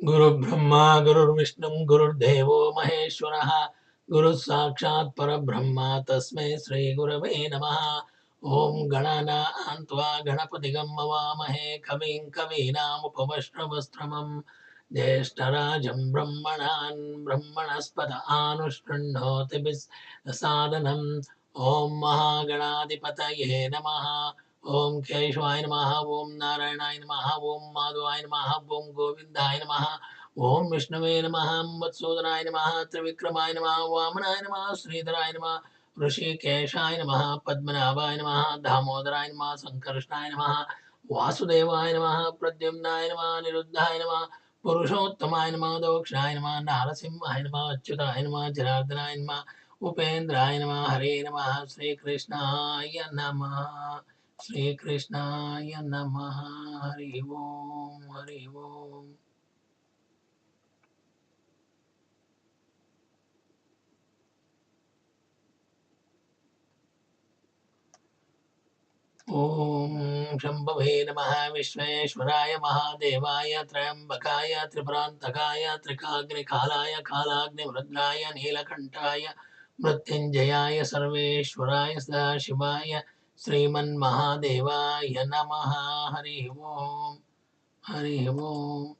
Guru Brahma, Guru Vishnu, Guru Devo Maheshwaraha, Guru Sakshat Parabrahma, Tasmai Sri Gurave Namaha. Om Ganana Antva Ganapatigam Mavamahe Kavim Kavinam Upavashravastramam Jeshtarajam Brahmanan Brahmanaspada Anushtrannotibis Sadanam Om Mahaganadipataye Namaha. Om Keshwaya Namaha, Om Narayanaయ Namaha, Om Madhuvaya Namaha, Om Govindaya Namaha, Om Vishnave Namaha, Matsudanaaya Namaha, Trivikramaaya Namaha, Vamanaya Namaha, Sridharaya Namaha, Rishikeshaya Namaha, Padmanabhaya Namaha, Damodaraya Namaha, Sankarshnaya Namaha, Vasudevaya Namaha, Pradyumnaya Namaha, Niruddhaya Namaha, Purushottamaya Namaha, Dokshaya Namaha, Narasimhaya Namaha, Achyutaya Namaha, Janardhanaya Namaha, Upendraya Namaha, Hare Namaha, Sri Krishnaya Namaha. Sri Krishnaya Namaha. Hari Om, Hari Om. Om Shambhave Namaha, Vishveshwaraya Mahadevaya, Trayambakaya, Tripurantakaya, Trikagni Kalaya, Kalagni Rudraya, Nilakantaya, Mrityunjayaya, Sarveshwaraya, Sadashivaya, Sriman Mahadevaya Namaha. Hari Om, Hari Om.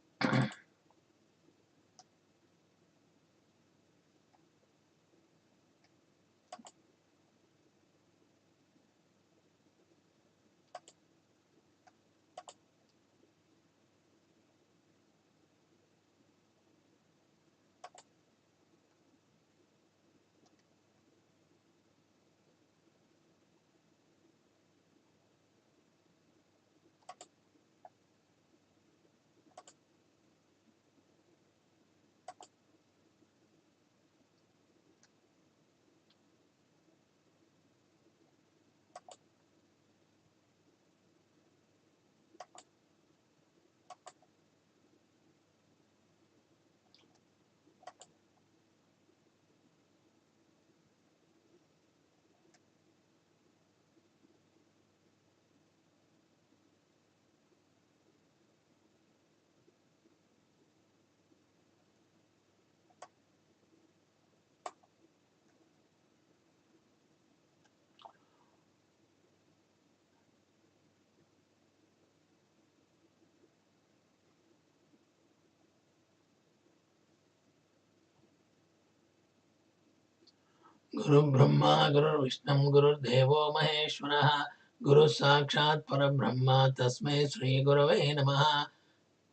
Guru Brahma, Guru Vishnu, Guru Devo Maheshwaraha, Guru Sakshat Parabrahma, Tasmai Sri Gurave Namaha.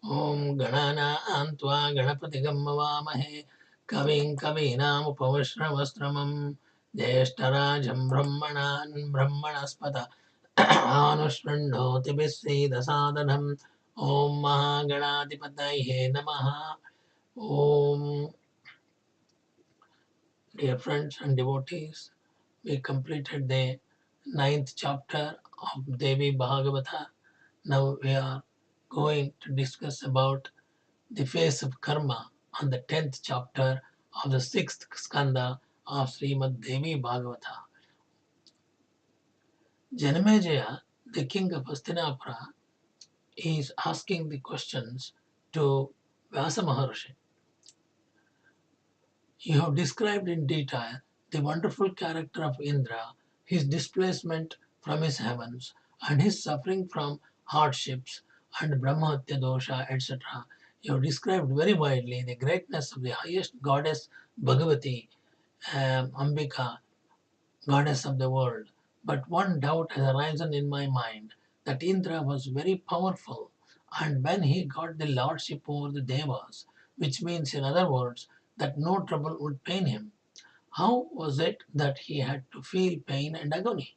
Om Ganana Antva Ganapatigam Mavamahe, Kavim Kavinam Upavashravastramam, Jeshtarajam Brahmanan Brahmanaspata Anushvrannoti Bisrida Sadanam. Om Mahaganadipataye Namaha. Om. Dear friends and devotees, we completed the 9th chapter of Devi Bhagavata. Now we are going to discuss about the phase of karma on the 10th chapter of the 6th Skunda of Sri Mad Devi Bhagavatham. Janamejaya, the king of Hastinapura, is asking the questions to Vyasa Maharishi. You have described in detail the wonderful character of Indra, his displacement from his heavens, and his suffering from hardships and Brahmahatya dosha, etc. You have described very widely the greatness of the highest goddess Bhagavati, Ambika, goddess of the world. But one doubt has arisen in my mind that Indra was very powerful, and when he got the lordship over the Devas, which means, in other words, that no trouble would pain him, how was it that he had to feel pain and agony?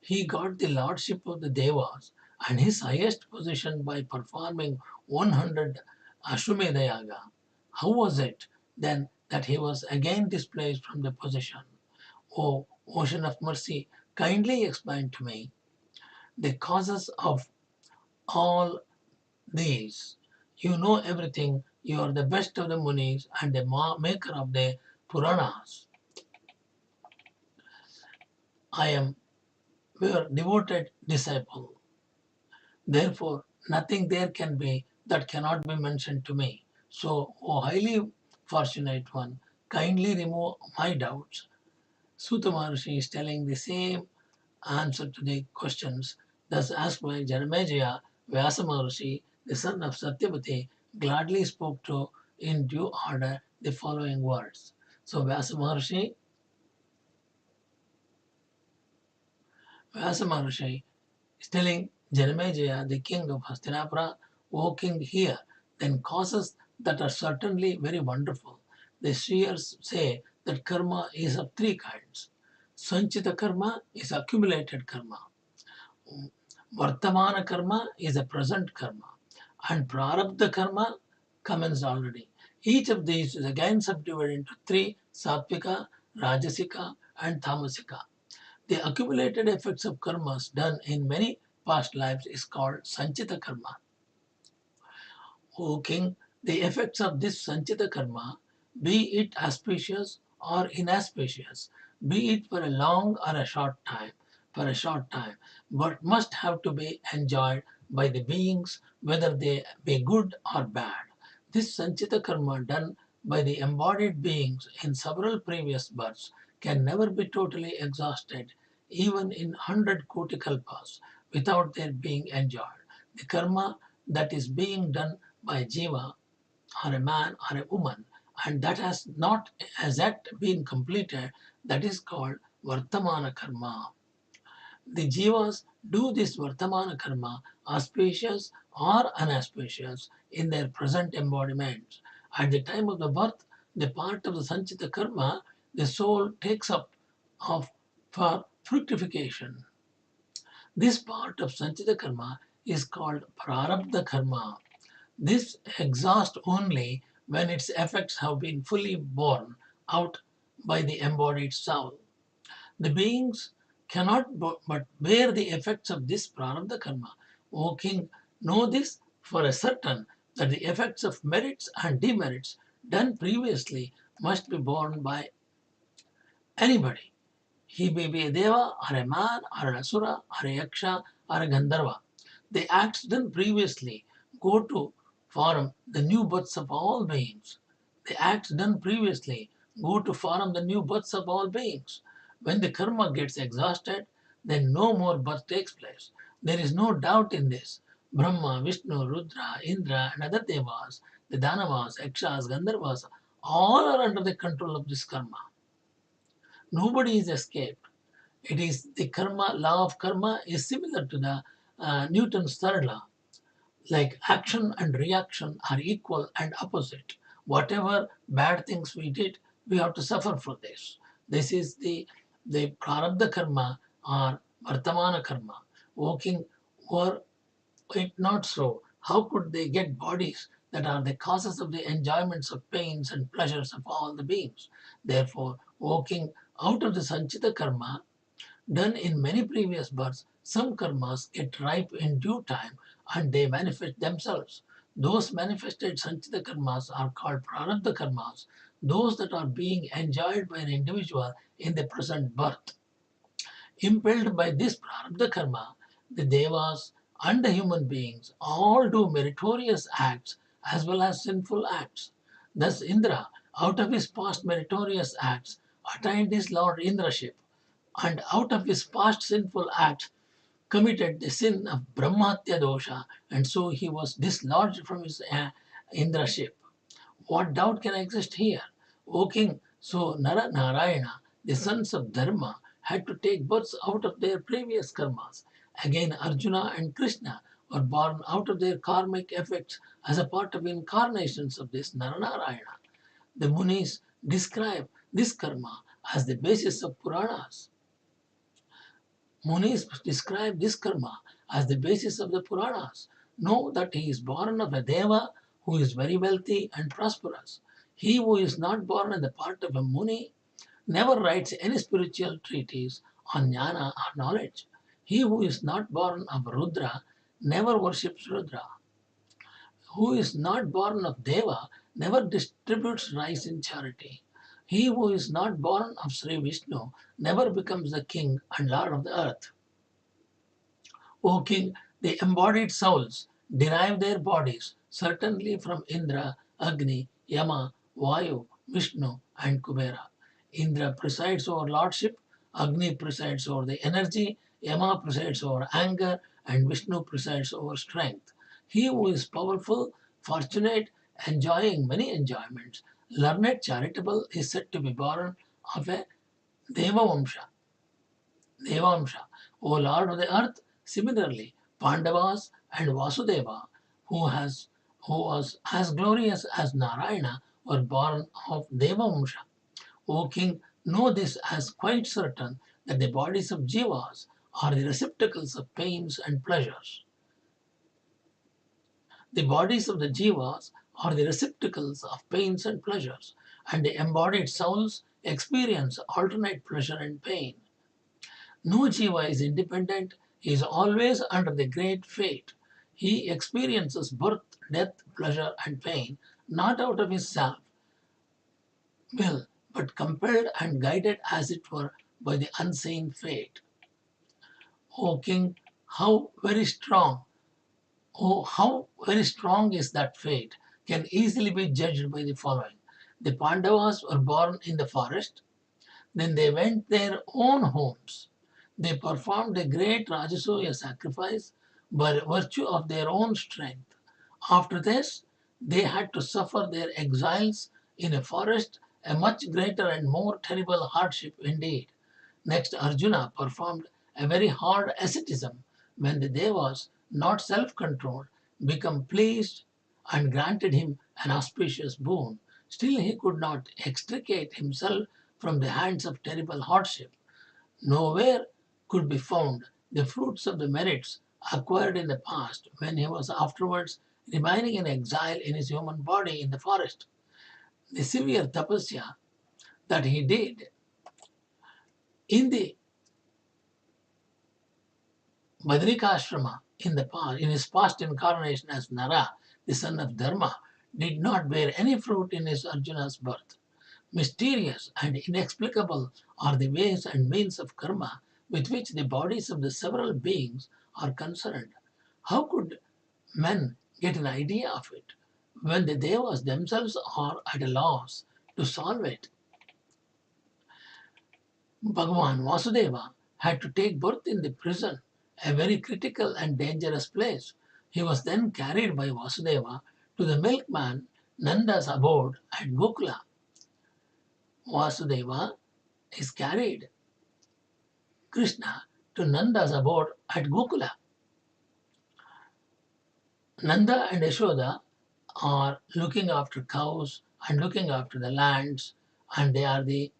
He got the lordship of the Devas and his highest position by performing 100 Ashwamedha Yaga. How was it then that he was again displaced from the position? O ocean of mercy, kindly explain to me the causes of all these. You know everything. You are the best of the Munis and the maker of the Puranas. I am your devoted disciple. Therefore, nothing there can be that cannot be mentioned to me. So, O highly fortunate one, kindly remove my doubts. Suta Maharishi is telling the same answer to the questions thus asked by Janamejaya. Vyasa Maharishi, the son of Satyavati, gladly spoke to in due order the following words. So Vyasa Maharishi is telling Janamejaya, the king of Hastinapura, O king, hear, then causes that are certainly very wonderful. The seers say that karma is of three kinds. Sanchita karma is accumulated karma. Vartamana karma is a present karma. And prarabdha karma commenced already. Each of these is again subdivided into three: sattvika, rajasika, and tamasika. The accumulated effects of karmas done in many past lives is called sanchita karma. O king, the effects of this sanchita karma, be it auspicious or inauspicious, be it for a long or a short time, but must have to be enjoyed by the beings, whether they be good or bad. This sanchita karma done by the embodied beings in several previous births can never be totally exhausted, even in 100 koti kalpas, without their being enjoyed. The karma that is being done by jiva or a man or a woman and that has not as yet been completed, that is called vartamana karma. The jivas do this vartamana karma, auspicious or unauspicious, in their present embodiments. At the time of the birth, the part of the sanchita karma the soul takes up of for fructification. This part of sanchita karma is called prarabdha karma. This exhausts only when its effects have been fully borne out by the embodied soul. The beings cannot but bear the effects of this prarabdha karma. O king, know this for a certain that the effects of merits and demerits done previously must be borne by anybody. He may be a deva or a man or an asura or a yaksha or a gandharva. The acts done previously go to form the new births of all beings. The acts done previously go to form the new births of all beings. When the karma gets exhausted, then no more birth takes place. There is no doubt in this. Brahma, Vishnu, Rudra, Indra, and other devas, the Danavas, Yakshas, Gandharvas, all are under the control of this karma. Nobody is escaped. It is the karma, law of karma is similar to the Newton's third law. Like action and reaction are equal and opposite. Whatever bad things we did, we have to suffer for this. This is the prarabdha karma or vartamana karma. Walking were it not so, how could they get bodies that are the causes of the enjoyments of pains and pleasures of all the beings? Therefore, walking out of the sanchita karma done in many previous births, some karmas get ripe in due time and they manifest themselves. Those manifested sanchita karmas are called prarabdha karmas, those that are being enjoyed by an individual in the present birth. Impelled by this prarabdha karma, the devas and the human beings all do meritorious acts as well as sinful acts. Thus Indra, out of his past meritorious acts, attained his Lord Indraship, and out of his past sinful acts committed the sin of Brahmatya dosha, and so he was dislodged from his Indraship. What doubt can exist here? O king, so Nara Narayana, the sons of Dharma, had to take births out of their previous karmas. Again, Arjuna and Krishna were born out of their karmic effects as a part of incarnations of this Naranarayana. The Munis describe this karma as the basis of Puranas. Munis describe this karma as the basis of the Puranas. Know that he is born of a Deva who is very wealthy and prosperous. He who is not born in the part of a Muni never writes any spiritual treatise on jnana or knowledge. He who is not born of Rudra never worships Rudra. Who is not born of Deva never distributes rice in charity. He who is not born of Sri Vishnu never becomes the king and lord of the earth. O king, the embodied souls derive their bodies certainly from Indra, Agni, Yama, Vayu, Vishnu, and Kubera. Indra presides over lordship, Agni presides over the energy, Yama presides over anger, and Vishnu presides over strength. He who is powerful, fortunate, enjoying many enjoyments, learned, charitable, is said to be born of a Devavamsha. Devamsha, O Lord of the earth. Similarly, Pandavas and Vasudeva, who has who was as glorious as Narayana, were born of Devamsha. O king, know this as quite certain that the bodies of jivas are the receptacles of pains and pleasures. The bodies of the jivas are the receptacles of pains and pleasures, and the embodied souls experience alternate pleasure and pain. No jiva is independent, he is always under the great fate. He experiences birth, death, pleasure, and pain, not out of his self will, but compelled and guided as it were by the unseen fate. O king, how very strong, how very strong is that fate, can easily be judged by the following. The Pandavas were born in the forest, then they went their own homes. They performed a great Rajasuya sacrifice by virtue of their own strength. After this, they had to suffer their exiles in a forest, a much greater and more terrible hardship indeed. Next, Arjuna performed a very hard asceticism when the Devas, not self controlled, become pleased and granted him an auspicious boon. Still, he could not extricate himself from the hands of terrible hardship. Nowhere could be found the fruits of the merits acquired in the past when he was afterwards remaining in exile in his human body in the forest. The severe tapasya that he did in the Badrikashrama in his past incarnation as Nara, the son of Dharma, did not bear any fruit in his Arjuna's birth. Mysterious and inexplicable are the ways and means of karma with which the bodies of the several beings are concerned. How could men get an idea of it when the devas themselves are at a loss to solve it? Bhagavan Vasudeva had to take birth in the prison, a very critical and dangerous place. He was then carried by Vasudeva to the milkman Nanda's abode at Gokula. Vasudeva is carried Krishna to Nanda's abode at Gokula. Nanda and Yashoda are looking after cows and looking after the lands, and they are the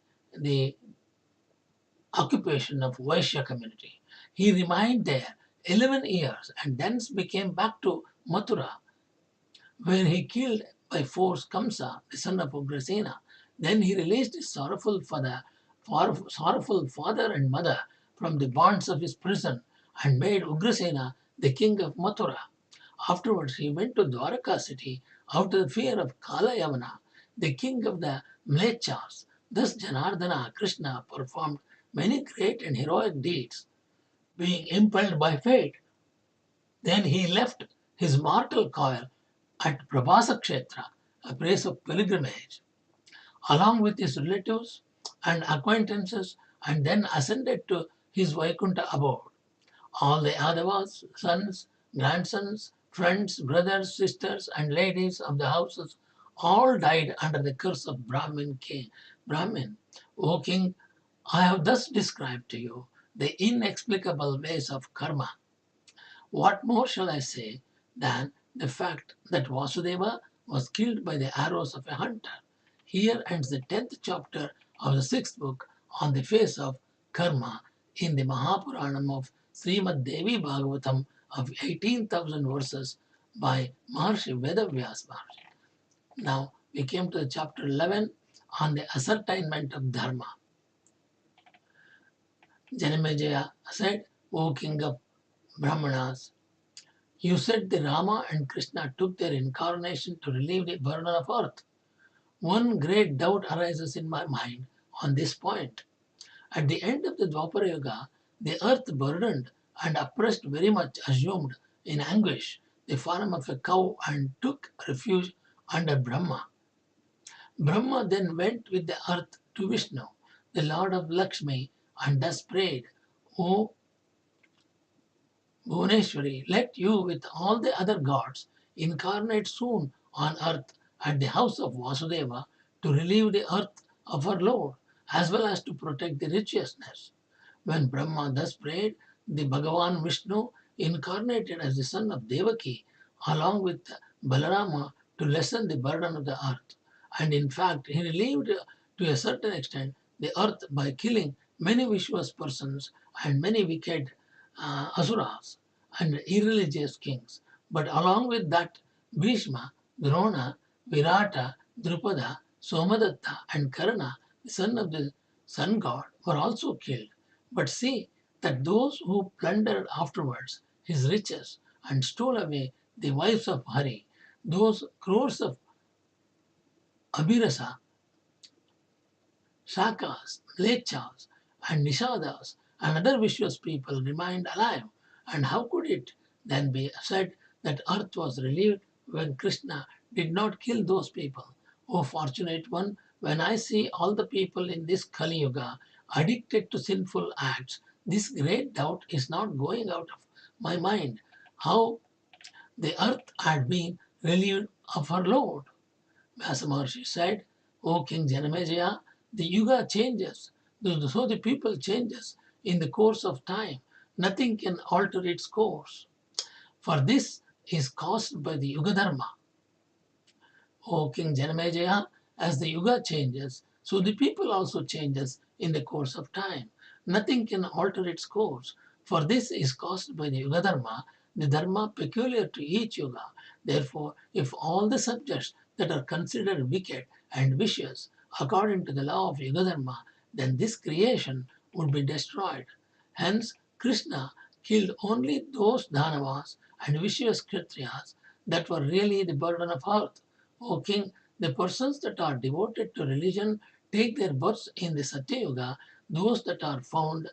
occupation of Vaishya community. He remained there 11 years and then became back to Mathura, where he killed by force Kamsa, the son of Ugrasena. Then he released his sorrowful father and mother from the bonds of his prison and made Ugrasena the king of Mathura. Afterwards, he went to Dwaraka city out of the fear of Kalayavana, the king of the Mlechas. Thus, Janardana, Krishna, performed many great and heroic deeds, being impelled by fate. Then he left his mortal coil at Prabhasa Kshetra, a place of pilgrimage, along with his relatives and acquaintances, and then ascended to his Vaikuntha abode. All the Yadavas, sons, grandsons, friends, brothers, sisters, and ladies of the houses all died under the curse of Brahmin. O king, I have thus described to you the inexplicable ways of karma. What more shall I say than the fact that Vasudeva was killed by the arrows of a hunter? Here ends the 10th chapter of the 6th book on the face of karma in the Mahapuranam of Sri Mad Devi Bhagavatham of 18,000 verses by Maharshi Veda Vyasa Maharishi. Now we came to chapter 11 on the ascertainment of Dharma. Janamejaya said, O king of Brahmanas, you said the Rama and Krishna took their incarnation to relieve the burden of earth. One great doubt arises in my mind on this point. At the end of the Dwapara Yuga, the earth burdened and oppressed very much assumed in anguish the form of a cow and took refuge under Brahma. Brahma then went with the earth to Vishnu, the lord of Lakshmi, and thus prayed, O Bhuvneshwari, let you with all the other gods incarnate soon on earth at the house of Vasudeva to relieve the earth of her lord, as well as to protect the righteousness. When Brahma thus prayed, the Bhagavan Vishnu incarnated as the son of Devaki along with Balarama to lessen the burden of the earth. And in fact, he relieved to a certain extent the earth by killing many vicious persons and many wicked asuras and irreligious kings. But along with that, Bhishma, Drona, Virata, Drupada, Somadatta, and Karna, the son of the sun god, were also killed. But see that those who plundered afterwards his riches and stole away the wives of Hari, those crores of Abhirasa, Shakas, Lechas, and Nishadas, and other vicious people remained alive. And how could it then be said that earth was relieved when Krishna did not kill those people? O fortunate one, when I see all the people in this Kali Yuga addicted to sinful acts, this great doubt is not going out of my mind. How the earth had been relieved of her Lord. Vyasa Maharishi said, O King Janamejaya, the yuga changes, so the people changes in the course of time. Nothing can alter its course. For this is caused by the yuga dharma. O King Janamejaya, as the yuga changes, so the people also changes in the course of time. Nothing can alter its course. For this is caused by the yuga dharma, the dharma peculiar to each yuga. Therefore, if all the subjects that are considered wicked and vicious according to the law of yuga dharma, then this creation would be destroyed. Hence, Krishna killed only those dhanavas and vicious kshatriyas that were really the burden of earth. O king, the persons that are devoted to religion take their births in the Satya Yuga. Those that are fond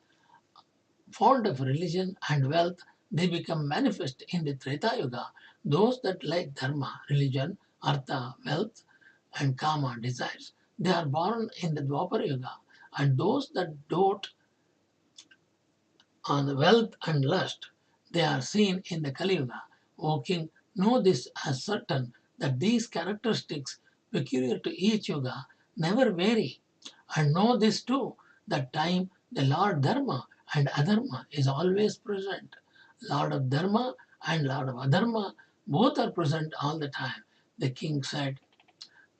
of religion and wealth, they become manifest in the Treta Yuga. Those that like dharma, religion, artha, wealth, and kama, desires, they are born in the Dwapara Yuga. And those that dote on wealth and lust, they are seen in the Kali Yuga. O king, know this as certain that these characteristics peculiar to each yuga never vary. And know this too, that time the Lord Dharma and Adharma is always present. Lord of Dharma and Lord of Adharma both are present all the time. The king said,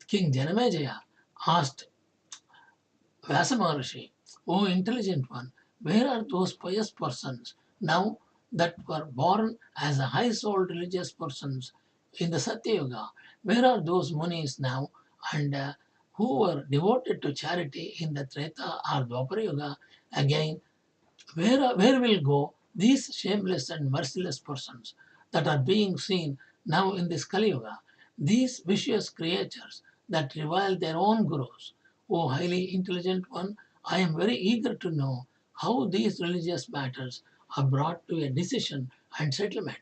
King Janamejaya asked Vyasa Maharishi, O intelligent one, where are those pious persons now that were born as high-souled religious persons in the Satya Yuga? Where are those munis now and who were devoted to charity in the Treta or Dwapara Yuga? Again, where will go these shameless and merciless persons that are being seen now in this Kali Yuga? These vicious creatures that revile their own gurus. O highly intelligent one, I am very eager to know how these religious matters are brought to a decision and settlement.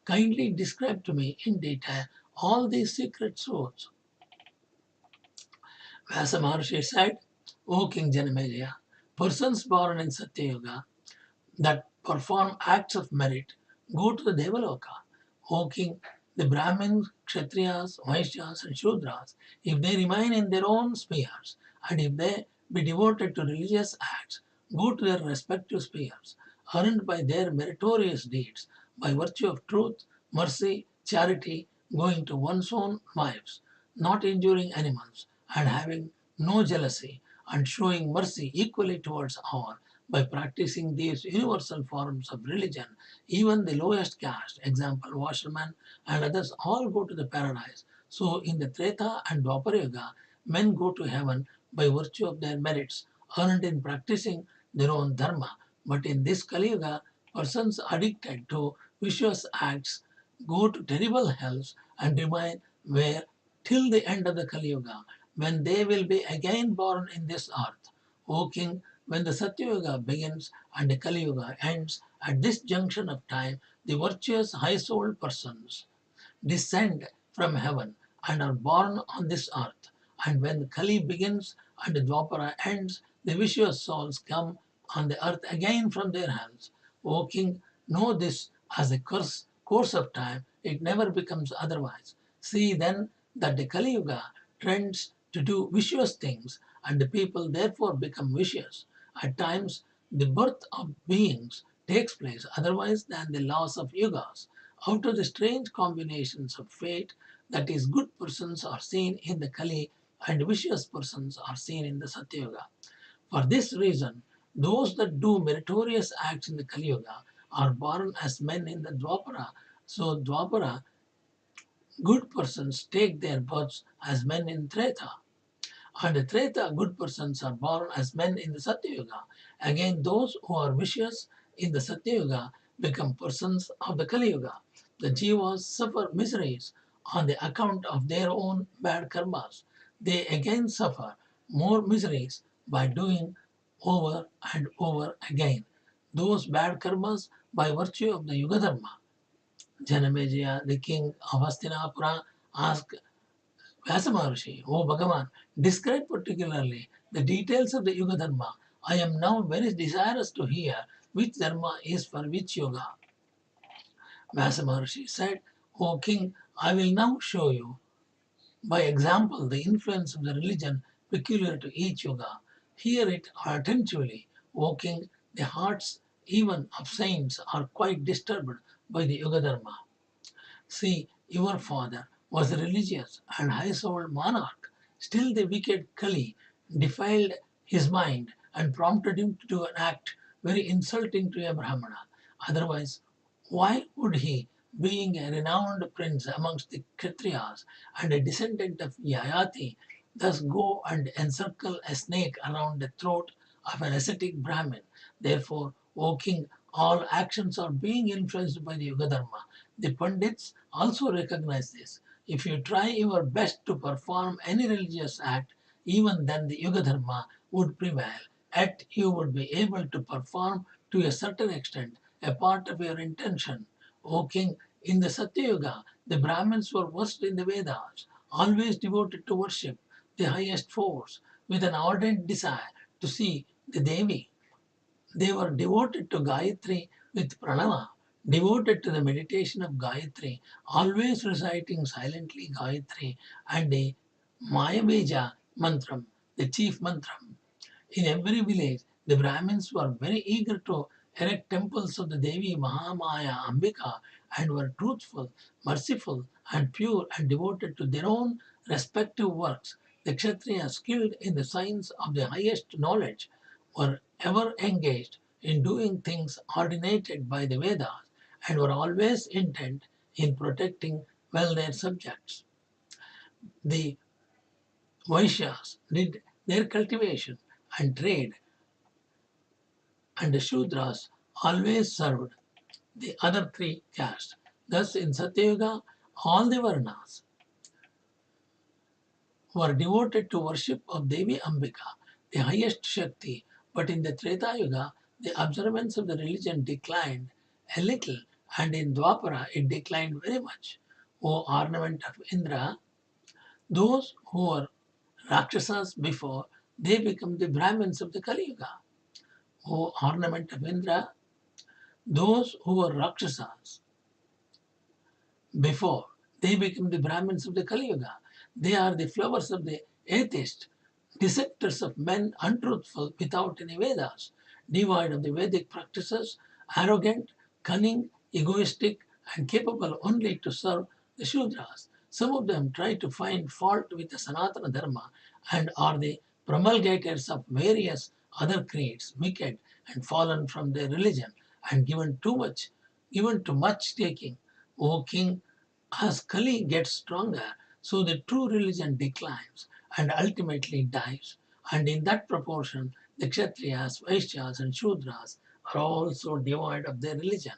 Kindly describe to me in detail all these secret truths. Vyasa Maharishi said, O King Janamejaya, persons born in Satya Yuga that perform acts of merit go to the Devaloka. O king, the Brahmins, Kshatriyas, Vaishyas, and Shudras, if they remain in their own spheres, and if they be devoted to religious acts, go to their respective spheres, earned by their meritorious deeds, by virtue of truth, mercy, charity, going to one's own wives, not injuring animals, and having no jealousy, and showing mercy equally towards all, by practicing these universal forms of religion, even the lowest caste, example washermen and others, all go to the paradise. So in the Treta and Dwapara Yuga, men go to heaven by virtue of their merits earned in practicing their own dharma. But in this Kali Yuga, persons addicted to vicious acts go to terrible hells and remain where till the end of the Kali Yuga, when they will be again born in this earth. O king, when the Satya Yuga begins and the Kali Yuga ends, at this junction of time, the virtuous high-souled persons descend from heaven and are born on this earth. And when Kali begins and Dwapara ends, the vicious souls come on the earth again from their hells. O king, know this as a course of time, it never becomes otherwise. See then that the Kali Yuga trends to do vicious things, and the people therefore become vicious. At times, the birth of beings takes place otherwise than the laws of yugas. Out of the strange combinations of fate, that is, good persons are seen in the Kali and vicious persons are seen in the Satyuga. For this reason, those that do meritorious acts in the Kali Yuga are born as men in the Dwapara. So Dwapara, good persons take their births as men in Treta. And the Treta, good persons are born as men in the Satyuga. Again, those who are vicious in the Satyuga become persons of the Kali Yuga. The Jivas suffer miseries on the account of their own bad karmas. They again suffer more miseries by doing over and over again those bad karmas by virtue of the Yuga Dharma. Janamejaya, the king of Hastinapura, asked Vyasa Maharishi, O Bhagavan, describe particularly the details of the Yuga Dharma. I am now very desirous to hear which Dharma is for which Yoga. Vyasa Maharishi said, O king, I will now show you by example the influence of the religion peculiar to each Yoga. Hear it attentively, O king, the hearts even of saints are quite disturbed by the Yuga Dharma. See, your father was a religious and high-souled monarch. Still the wicked Kali defiled his mind and prompted him to do an act very insulting to a Brahmana. Otherwise, why would he, being a renowned prince amongst the Kshatriyas and a descendant of Yayati, thus go and encircle a snake around the throat of an ascetic Brahmin? Therefore, O king, all actions are being influenced by the Yuga Dharma. The Pandits also recognize this. If you try your best to perform any religious act, even then the Yuga Dharma would prevail. Yet you would be able to perform to a certain extent a part of your intention. O king, in the Satya Yuga, the Brahmins were versed in the Vedas, always devoted to worship the highest force, with an ardent desire to see the Devi. They were devoted to Gayatri with pranava, devoted to the meditation of Gayatri, always reciting silently Gayatri and the Mayabeja mantram, the chief mantram. In every village, the Brahmins were very eager to erect temples of the Devi Mahamaya Ambika and were truthful, merciful, and pure and devoted to their own respective works. The Kshatriyas, skilled in the science of the highest knowledge, were ever engaged in doing things ordinated by the Vedas and were always intent in protecting well their subjects. The Vaishyas did their cultivation and trade, and the Shudras always served the other three castes. Thus, in Satyuga, all the Varnas were devoted to worship of Devi Ambika, the highest Shakti, but in the Treta Yuga, the observance of the religion declined a little, and in Dwapara it declined very much. O ornament of Indra, those who were Rakshasas before, they become the Brahmins of the Kali Yuga. O ornament of Indra, those who were Rakshasas before, they become the Brahmins of the Kali Yuga. They are the flowers of the atheist, dissectors of men, untruthful, without any Vedas, devoid of the Vedic practices, arrogant, cunning, egoistic, and capable only to serve the Shudras. Some of them try to find fault with the Sanatana Dharma and are the promulgators of various other creeds, wicked and fallen from their religion, and given to much taking. O king, as Kali gets stronger, so the true religion declines and ultimately dies. And in that proportion, the Kshatriyas, Vaishyas, and Shudras are also devoid of their religion.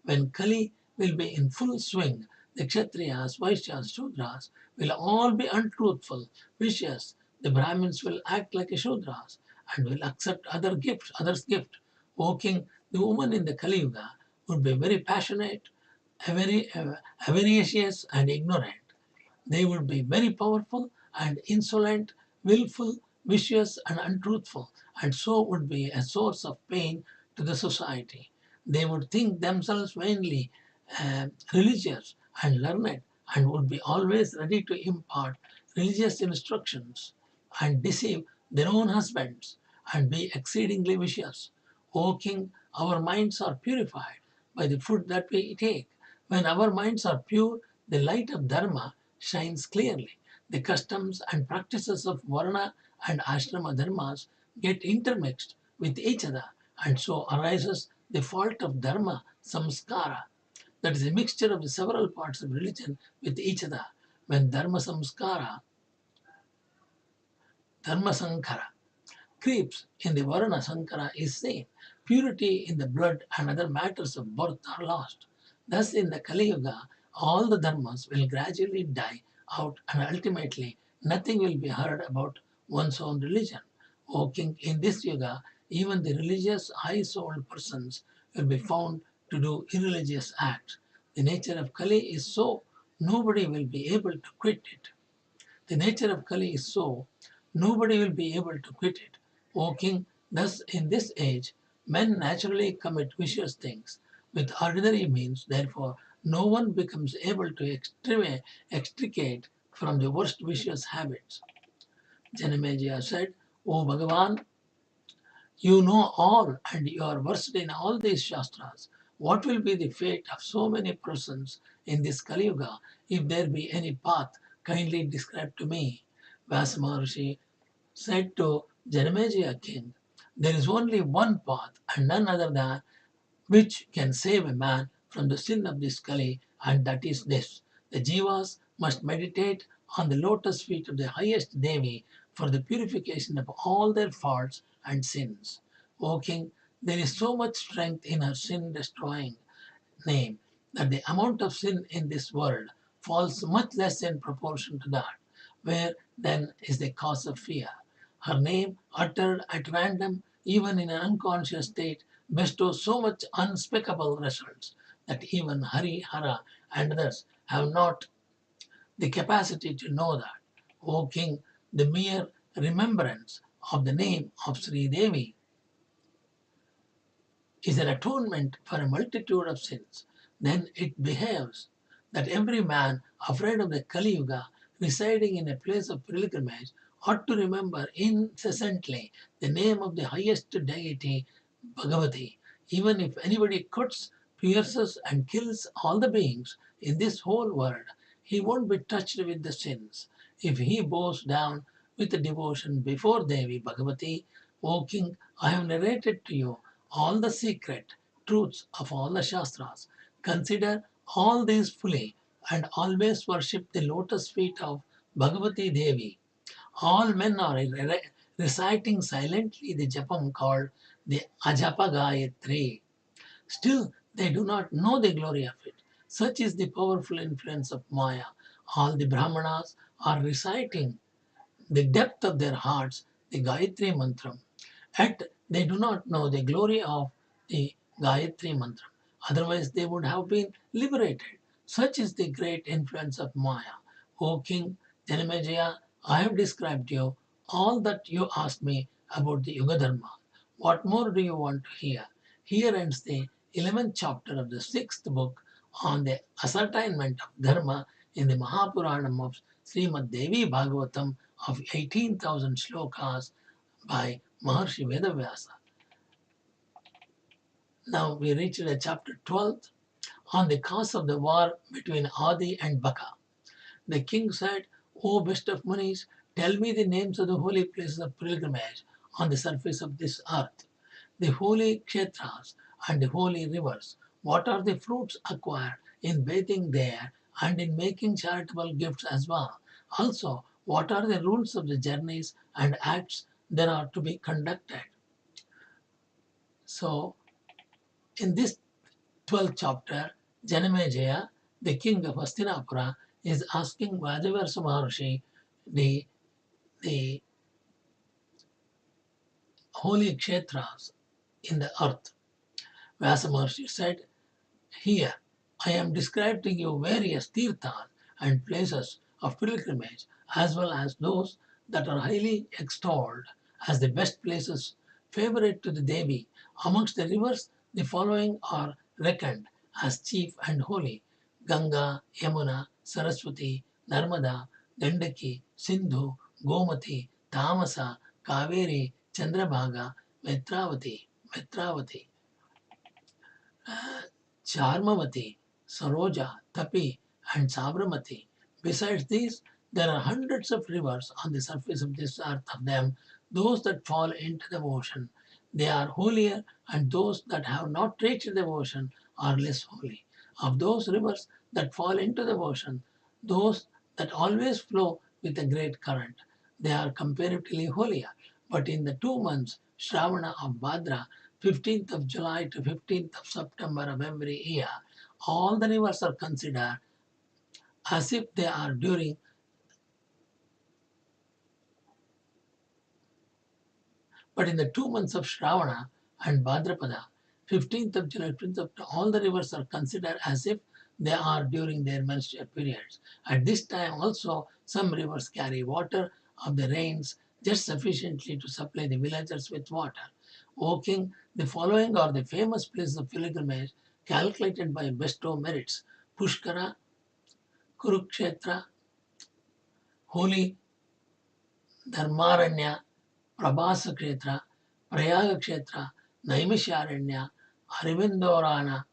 When Kali will be in full swing, the Kshatriyas, Vaishyas, Shudras will all be untruthful, vicious. The Brahmins will act like a Shudras and will accept others' gift. O king, the woman in the Kali Yuga would be very passionate, avaricious and ignorant. They would be very powerful and insolent, willful, vicious and untruthful, and so would be a source of pain to the society. They would think themselves vainly religious and learned, and would be always ready to impart religious instructions and deceive their own husbands and be exceedingly vicious. O king, our minds are purified by the food that we take. When our minds are pure, the light of Dharma shines clearly. The customs and practices of Varna and Ashrama Dharmas get intermixed with each other, and so arises the fault of Dharma samskara, that is a mixture of the several parts of religion with each other. When Dharma samskara, Dharma sankara, creeps in the Varna Sankara is seen. Purity in the blood and other matters of birth are lost. Thus, in the Kali Yuga, all the dharmas will gradually die out and ultimately nothing will be heard about one's own religion. O king, in this yuga, even the religious high-souled persons will be found to do irreligious acts. The nature of Kali is so, nobody will be able to quit it. The nature of Kali is so, nobody will be able to quit it. O king, thus in this age, men naturally commit vicious things with ordinary means, therefore no one becomes able to extricate from the worst vicious habits. Janamejaya said, O Bhagavan, you know all and you are versed in all these shastras. What will be the fate of so many persons in this Kali Yuga? If there be any path, kindly describe to me. Vyasa Maharishi said to Janamejaya king, there is only one path and none other than which can save a man from the sin of this Kali, and that is this. The Jivas must meditate on the lotus feet of the highest Devi for the purification of all their faults and sins. O king, there is so much strength in her sin destroying name that the amount of sin in this world falls much less in proportion to that. Where then is the cause of fear? Her name, uttered at random, even in an unconscious state, bestows so much unspeakable results that even Hari, Hara, and others have not the capacity to know that. O king, the mere remembrance of the name of Sri Devi is an atonement for a multitude of sins. Then it behaves that every man afraid of the Kali Yuga, residing in a place of pilgrimage, ought to remember incessantly the name of the highest deity, Bhagavati. Even if anybody cuts, pierces, and kills all the beings in this whole world, he won't be touched with the sins. If he bows down with devotion before Devi Bhagavati, O king, I have narrated to you all the secret truths of all the Shastras. Consider all these fully and always worship the lotus feet of Bhagavati Devi. All men are reciting silently the japam called the Ajapa Gayatri. Still, they do not know the glory of it. Such is the powerful influence of Maya. All the Brahmanas are reciting the depth of their hearts the Gayatri Mantra. Yet they do not know the glory of the Gayatri Mantra. Otherwise, they would have been liberated. Such is the great influence of Maya. O King Janamejaya, I have described to you all that you asked me about the Yuga Dharma. What more do you want to hear? Here ends the 11th chapter of the 6th book on the ascertainment of Dharma in the Mahapuranam of Sri Mad Devi Bhagavatham of 18,000 shlokas by Maharshi Veda Vyasa. Now we reached chapter 12 on the cause of the war between Adi and Baka. The king said, O best of Munis, tell me the names of the holy places of pilgrimage on the surface of this earth, the holy kshetras and the holy rivers. What are the fruits acquired in bathing there and in making charitable gifts as well? Also, what are the rules of the journeys and acts that are to be conducted? So, in this 12th chapter, Janamejaya, the king of Hastinapura, is asking Vyasa Maharishi the, the holy kshetras in the earth. Vyasa Maharishi said, here, I am described to you various tirthas and places of pilgrimage, as well as those that are highly extolled as the best places favorite to the Devi. Amongst the rivers, the following are reckoned as chief and holy: Ganga, Yamuna, Saraswati, Narmada, Gandaki, Sindhu, Gomati, Tamasa, Kaveri, Chandrabhaga, Vetravati, Charmavati, Saroja, Tapi, and Sabramati. Besides these, there are hundreds of rivers on the surface of this earth. Of them, those that fall into the ocean, they are holier, and those that have not reached the ocean are less holy. Of those rivers that fall into the ocean, those that always flow with a great current, they are comparatively holier. But in the 2 months, Shravana of Bhadra, 15th of July to 15th of September of every year, all the rivers are considered as if they are during. But in the 2 months of Shravana and Bhadrapada, 15th of July, 15th of all the rivers are considered as if they are during their menstrual periods. At this time also, some rivers carry water of the rains just sufficiently to supply the villagers with water. O king, the following are the famous places of pilgrimage calculated by bestow merits: Pushkara, Kurukshetra, Holy Dharmaranya, Prabhasa Kshetra, Prayaga Kshetra, Naimisharanya, Arivindorana,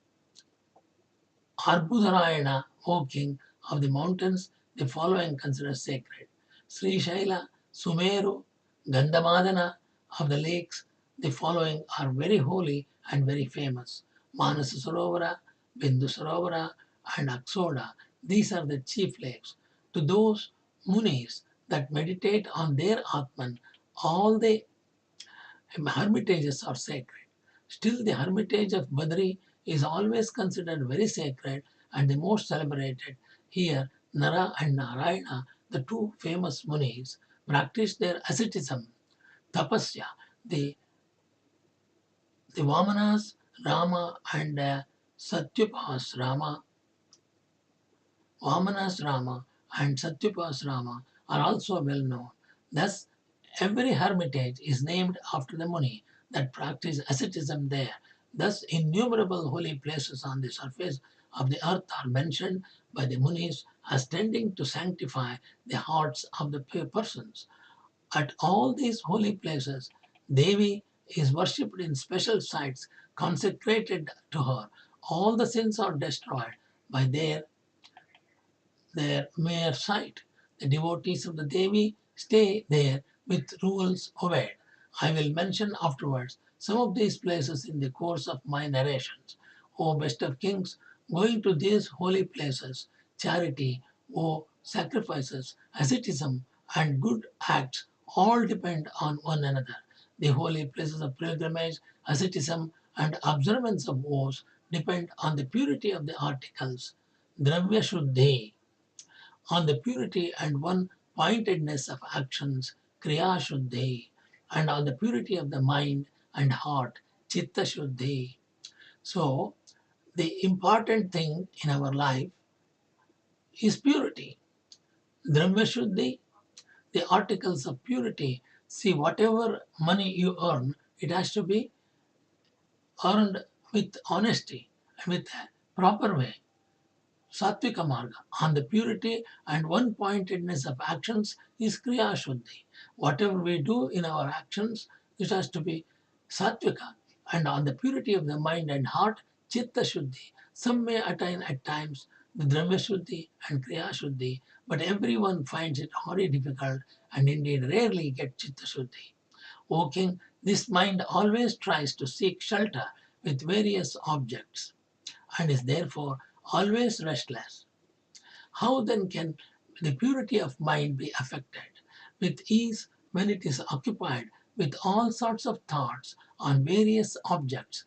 Arbudharayana, O king of the mountains, the following considered sacred: Sri Shaila, Sumeru, Gandhamadana of the lakes, the following are very holy and very famous: Manasa Sarovara, Bindu Sarovara, and Aksoda. These are the chief lakes. To those munis that meditate on their Atman, all the hermitages are sacred. Still, the hermitage of Badri is always considered very sacred and the most celebrated. Here, Nara and Narayana, the two famous munis, practiced their asceticism, tapasya. The, the Vamanas, Rama, and Satyupas Rama, Vamanas Rama and Satyupas Rama are also well known. Thus, every hermitage is named after the Muni that practiced asceticism there. Thus, innumerable holy places on the surface of the earth are mentioned by the Munis as tending to sanctify the hearts of the persons. At all these holy places, Devi is worshipped in special sites consecrated to her. All the sins are destroyed by their mere sight. The devotees of the Devi stay there with rules obeyed. I will mention afterwards some of these places in the course of my narrations. O best of kings, going to these holy places, charity, O sacrifices, asceticism, and good acts all depend on one another. The holy places of pilgrimage, asceticism, and observance of vows depend on the purity of the articles. Dravya Shuddhi, on the purity and one pointedness of actions, Kriya Shuddhi, and on the purity of the mind and heart, Chitta Shuddhi. So, the important thing in our life is purity. Dravya Shuddhi, the articles of purity. See, whatever money you earn, it has to be earned with honesty and with a proper way. Sattvika Marga, on the purity and one pointedness of actions is Kriya Shuddhi. Whatever we do in our actions, it has to be Sattvika. And on the purity of the mind and heart, Chitta Shuddhi. Some may attain at times the Dravya Shuddhi and Kriya Shuddhi, but everyone finds it very difficult and indeed rarely get Chitta Shuddhi. O king, this mind always tries to seek shelter with various objects and is therefore always restless. How then can the purity of mind be affected? With ease when it is occupied with all sorts of thoughts on various objects: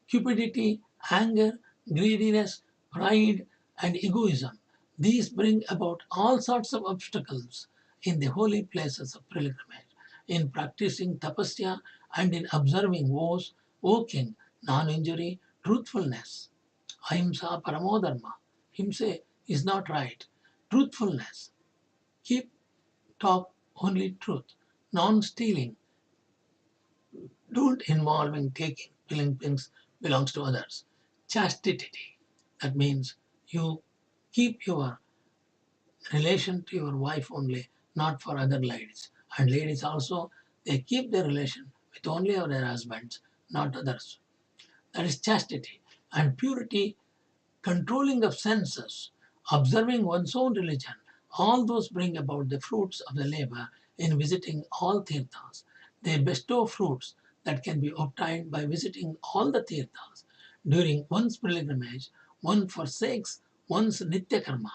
cupidity, anger, greediness, pride, and egoism. These bring about all sorts of obstacles in the holy places of pilgrimage. In practicing tapasya and in observing vows, O king, non injury, truthfulness, Ahimsa paramodharma. Himsa is not right. Truthfulness. Keep talk only truth. Non-stealing. Don't involve in taking, feeling things belongs to others. Chastity. That means you keep your relation to your wife only, not for other ladies. And ladies also, they keep their relation with only their husbands, not others. That is chastity. And purity, controlling of senses, observing one's own religion, all those bring about the fruits of the labor in visiting all tirthas. They bestow fruits that can be obtained by visiting all the tirthas. During one's pilgrimage, one forsakes one's nitya karma,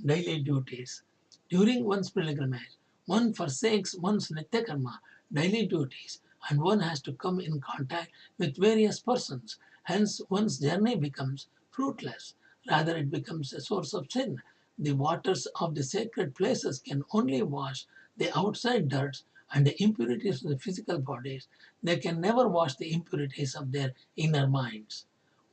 daily duties. During one's pilgrimage, one forsakes one's nitya karma, daily duties, and one has to come in contact with various persons. Hence, one's journey becomes fruitless. Rather, it becomes a source of sin. The waters of the sacred places can only wash the outside dirt and the impurities of the physical bodies. They can never wash the impurities of their inner minds.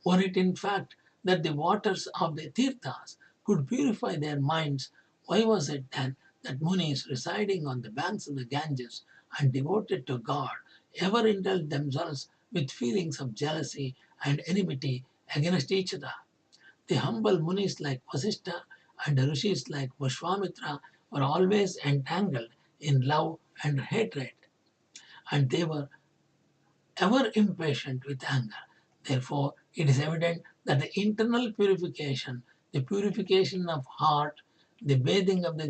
Were it in fact that the waters of the tirthas could purify their minds, why was it then that munis residing on the banks of the Ganges and devoted to God ever indulged themselves with feelings of jealousy and enmity against each other? The humble munis like Vasista and the rishis like Viswamithra were always entangled in love and hatred, and they were ever impatient with anger. Therefore, it is evident that the internal purification, the purification of heart, the bathing of the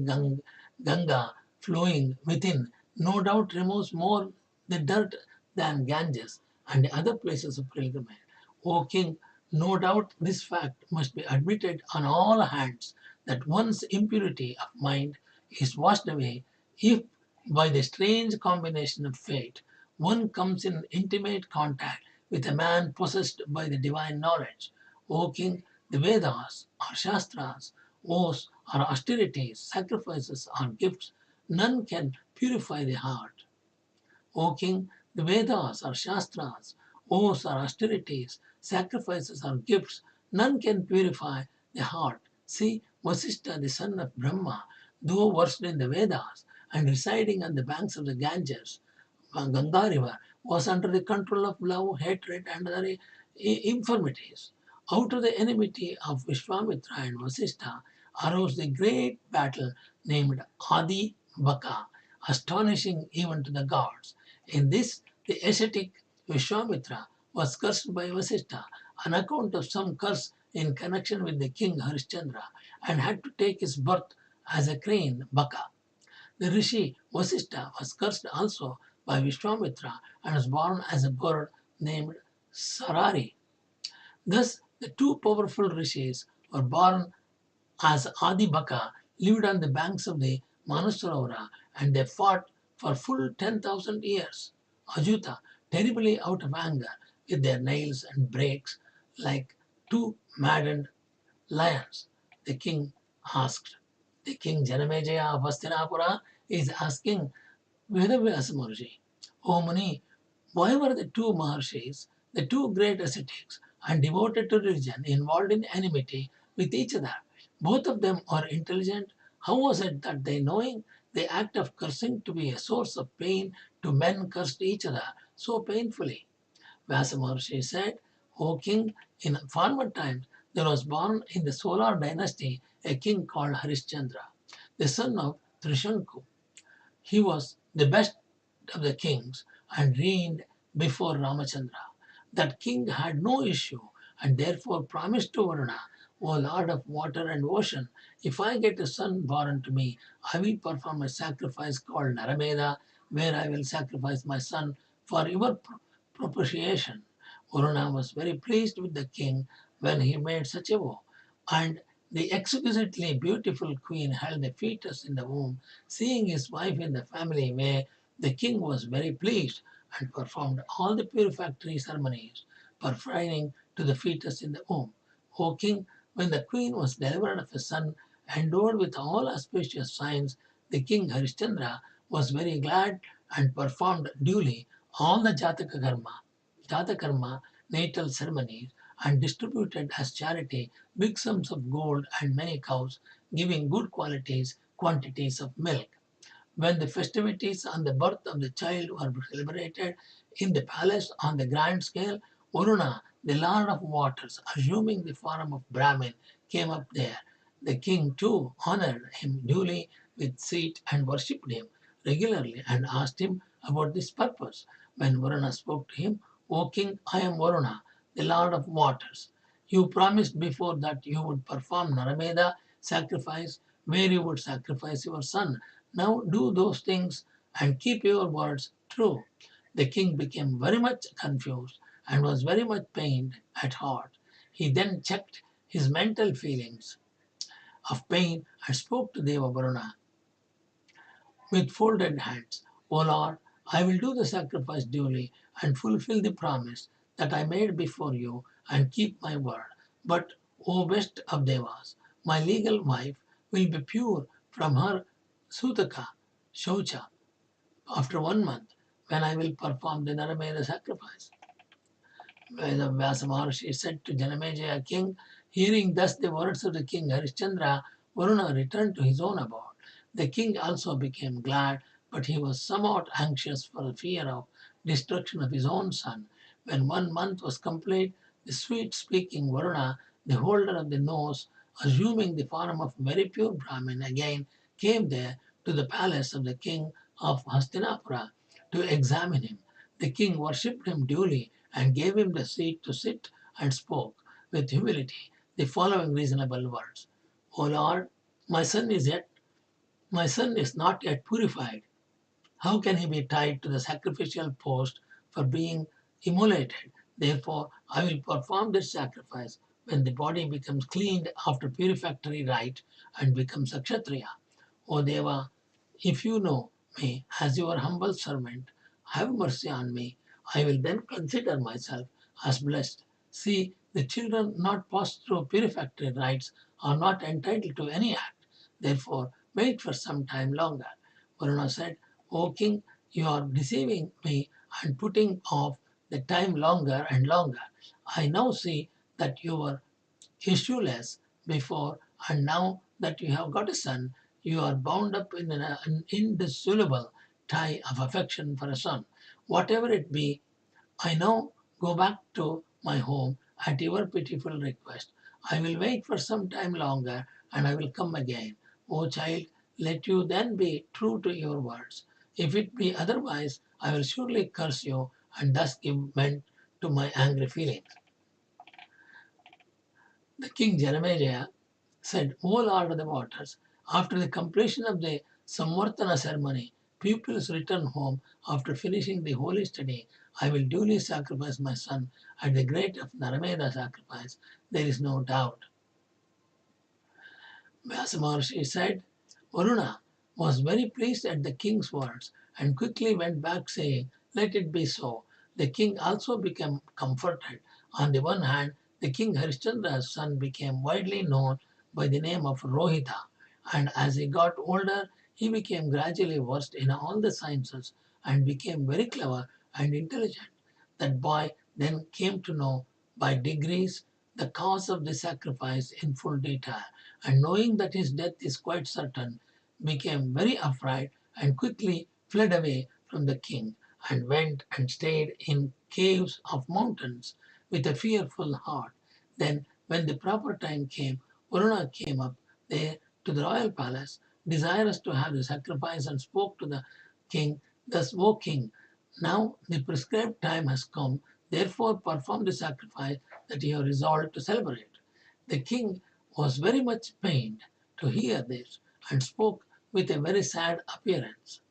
Ganga flowing within, no doubt removes more the dirt than Ganges and the other places of pilgrimage. O King, no doubt this fact must be admitted on all hands that one's impurity of mind is washed away if, by the strange combination of fate, one comes in intimate contact with a man possessed by the divine knowledge. O King, the Vedas or Shastras, oaths or austerities, sacrifices or gifts, none can purify the heart. O King, the Vedas or Shastras, oaths or austerities, sacrifices or gifts, none can purify the heart. See, Vasista, the son of Brahma, though versed in the Vedas and residing on the banks of the Ganges, Ganga river, was under the control of love, hatred, and other infirmities. Out of the enmity of Vishwamitra and Vasista arose the great battle named Adi Baka, astonishing even to the gods. In this, the ascetic Vishwamitra was cursed by Vasista on account of some curse in connection with the king Harishchandra and had to take his birth as a crane, Baka. The rishi Vasista was cursed also by Vishwamitra and was born as a bird named Sarari. Thus, the two powerful rishis were born as Adi Baka, lived on the banks of the Manasarovara, and they fought for full 10,000 years. Ajuta, terribly out of anger, with their nails and brakes like two maddened lions. The king asked. The king Janamejaya of Hastinapura is asking Veda Vyasa Maharishi, O Muni, why were the two Maharshis, the two great ascetics and devoted to religion, involved in enmity with each other? Both of them are intelligent. How was it that they, knowing the act of cursing to be a source of pain to men, cursed each other so painfully? Vyasa Maharishi said, O king, in former times there was born in the Solar dynasty a king called Harishchandra, the son of Trishanku. He was the best of the kings and reigned before Ramachandra. That king had no issue and therefore promised to Varuna, O Lord of water and ocean, if I get a son born to me, I will perform a sacrifice called Narameda, where I will sacrifice my son for your propitiation. Varuna was very pleased with the king when he made such a vow, and the exquisitely beautiful queen held the fetus in the womb. Seeing his wife in the family way, the king was very pleased and performed all the purificatory ceremonies pertaining to the fetus in the womb. O king, when the queen was delivered of a son, endowed with all auspicious signs, the king Harishchandra was very glad and performed duly all the Jataka karma, natal ceremonies, and distributed as charity big sums of gold and many cows, giving good quantities of milk. When the festivities on the birth of the child were celebrated in the palace on the grand scale, Varuna, the lord of waters, assuming the form of Brahmin, came up there. The king too honored him duly with seat and worshipped him regularly and asked him about this purpose. When Varuna spoke to him, O king, I am Varuna, the lord of waters. You promised before that you would perform Narameda sacrifice where you would sacrifice your son. Now do those things and keep your words true. The king became very much confused and was very much pained at heart. He then checked his mental feelings of pain and spoke to Deva Varuna with folded hands. O Lord, I will do the sacrifice duly and fulfill the promise that I made before you and keep my word. But, O best of Devas, my legal wife will be pure from her Sutaka, Shaucha, after 1 month, when I will perform the Narameda sacrifice. Veda Vyasa Maharishi said to Janamejaya king, hearing thus the words of the king Harishchandra, Varuna returned to his own abode. The king also became glad, but he was somewhat anxious for the fear of destruction of his own son. When 1 month was complete, the sweet-speaking Varuna, the holder of the nose, assuming the form of very pure Brahmin, again came there to the palace of the king of Hastinapura to examine him. The king worshipped him duly and gave him the seat to sit and spoke with humility the following reasonable words. O Lord, my son is not yet purified. How can he be tied to the sacrificial post for being immolated? Therefore, I will perform this sacrifice when the body becomes cleaned after purificatory rite and becomes a Kshatriya. O Deva, if you know me as your humble servant, have mercy on me. I will then consider myself as blessed. See, the children not passed through purificatory rites are not entitled to any act. Therefore, wait for some time longer. Varuna said, O king, you are deceiving me and putting off the time longer and longer. I now see that you were issueless before, and now that you have got a son, you are bound up in an indissoluble tie of affection for a son. Whatever it be, I now go back to my home at your pitiful request. I will wait for some time longer and I will come again. O child, let you then be true to your words. If it be otherwise, I will surely curse you and thus give vent to my angry feelings. The king Janamejaya said, O Lord of the waters, after the completion of the Samvartana ceremony, pupils return home after finishing the holy study. I will duly sacrifice my son at the grate of Narameda sacrifice. There is no doubt. Vyasa Maharishi said, Varuna was very pleased at the king's words and quickly went back saying, let it be so. The king also became comforted. On the one hand, the king Harishchandra's son became widely known by the name of Rohita, and as he got older, he became gradually versed in all the sciences and became very clever and intelligent. That boy then came to know by degrees the cause of the sacrifice in full detail, and knowing that his death is quite certain, became very afraid and quickly fled away from the king and went and stayed in caves of mountains with a fearful heart. Then, when the proper time came, Varuna came up there to the royal palace, desirous to have the sacrifice, and spoke to the king, thus, O king, now the prescribed time has come, therefore perform the sacrifice that you have resolved to celebrate. The king was very much pained to hear this and spoke with a very sad appearance.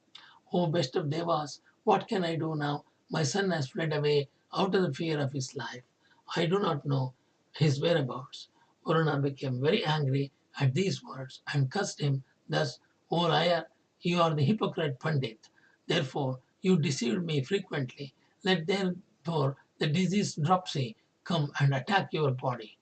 O best of Devas, what can I do now? My son has fled away out of the fear of his life. I do not know his whereabouts. Varuna became very angry at these words and cursed him thus, O liar, you are the hypocrite Pandit. Therefore, you deceived me frequently. Let therefore the disease dropsy come and attack your body.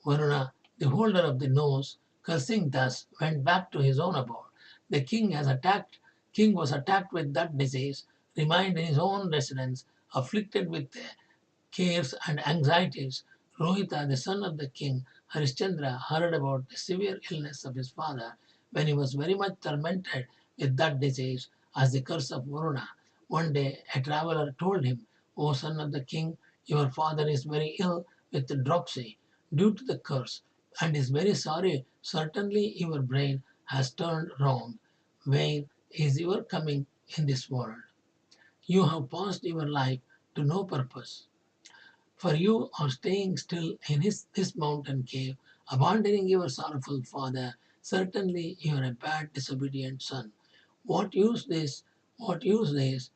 Varuna, the holder of the nose, cursing thus, went back to his own abode. The king was attacked with that disease, remained in his own residence, afflicted with cares and anxieties Rohita, the son of the king Harishchandra, heard about the severe illness of his father when he was very much tormented with that disease as the curse of Varuna. One day, a traveler told him, O son of the king, your father is very ill with dropsy due to the curse and is very sorry. Certainly, your brain has turned round. Vain is your coming in this world. You have passed your life to no purpose. For you are staying still in this mountain cave, abandoning your sorrowful father. Certainly, you are a bad, disobedient son. What use this? What use is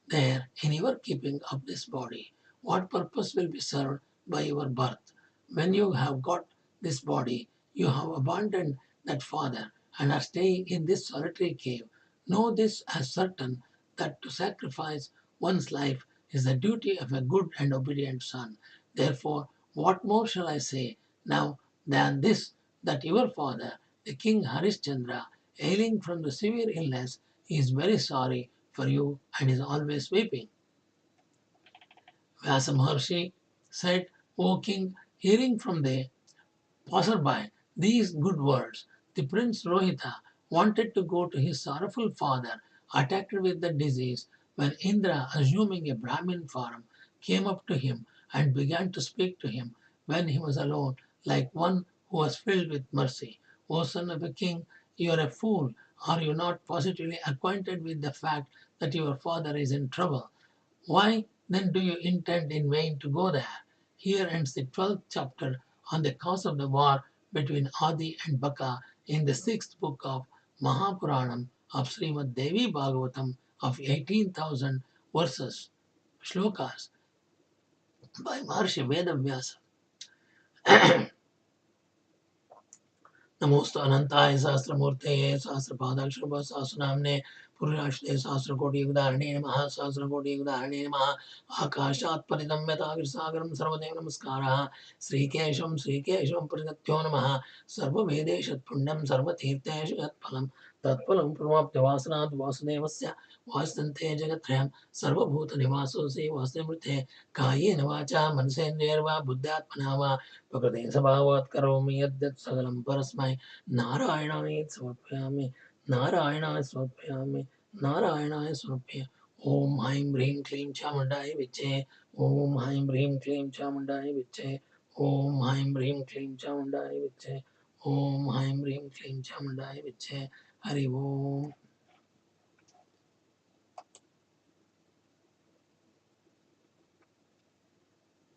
there in your keeping of this body? What purpose will be served by your birth? When you have got this body, you have abandoned that father and are staying in this solitary cave. Know this as certain that to sacrifice one's life is the duty of a good and obedient son. Therefore, what more shall I say now than this, that your father, the king Harishchandra, ailing from the severe illness, is very sorry for you and is always weeping. Vyasa Maharishi said, O king, hearing from the passerby these good words, the prince Rohita wanted to go to his sorrowful father, attacked with the disease, when Indra, assuming a Brahmin form, came up to him and began to speak to him when he was alone, like one who was filled with mercy. O son of a king, you are a fool. Are you not positively acquainted with the fact that your father is in trouble? Why then do you intend in vain to go there? Here ends the 12th chapter on the cause of the war between Adi and Baka in the 6th book of Mahapuranam of Sri Mad Devi Bhagavatham of 18,000 verses, shlokas by Maharishi Veda Vyasa. नमोस्तु अनंताय सहस्रमूर्तये सहस्रपादाक्षर सहस्रनाम्ने पुरुषाश्रये सहस्रकोटियुगधारिणे नमः सहस्रकोटियुगधारिणे नमः आकाशात् पतितं यथाग्रसागरं सर्वदेव नमस्कारः श्रीकेशं परिगत्यो नमः सर्ववेदेशत्पुण्यं सर्वतीर्थेषु यत्फलं तत्फलं प्रमाप्त्यवासनात् वासुदेवस्य वासन्ते जगत्त्रयं सर्वभूतनिवासोऽसि वासुदेवृते कायेन वाचा मनसेन्द्रियैर्वा बुद्ध्यात्मना वा प्रकृते स्वभावात् करोमि यद्यत् सकलं परस्मै नारायणाय समर्पयामि नारायणाय समर्पयामि नारायणाय समर्पयामि ॐ ऐं ह्रीं क्लीं चामुण्डाय विच्चे ॐ ऐं ह्रीं क्लीं चामुण्डाय विच्चे ॐ ऐं ह्रीं क्लीं चामुण्डाय विच्चे ॐ ऐं ह्रीं क्लीं चामुण्डाय विच्चे हरि ओम्